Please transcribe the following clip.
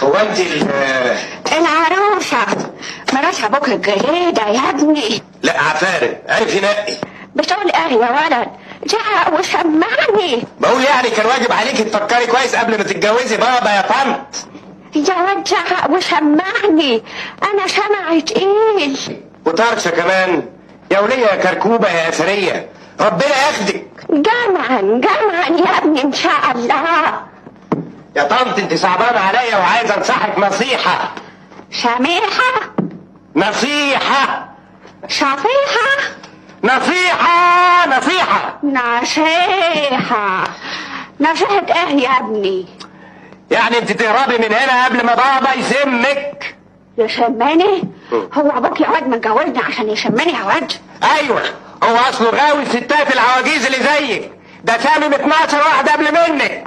هو انت العروسة مرات ابوك الجديدة يا ابني. لا عفارم عارف ينقي. بتقول ايه يا ولد؟ زعق وسمعني. بقول يعني كان واجب عليك تفكري كويس قبل ما تتجوزي بابا يا طنط. يا ولد زعق وسمعني، انا سمعي تقيل. وطرشه كمان يا وليه يا كركوبه يا اثريه، ربنا ياخدك. جمعا يا ابني ان شاء الله. يا طنط انت صعبانه عليا وعايز انصحك نصيحه. سميحة؟ نصيحه. صفيحة؟ نصيحه. نصيحة ايه يا ابني؟ يعني انت تهربي من هنا قبل ما بابا يسمك. يسمني؟ هو ابوك يا واد متجوزني عشان يسمني يا واد؟ ايوه، هو اصله غاوي الستات العواجيز اللي زيك، ده سامم 12 واحده قبل منك.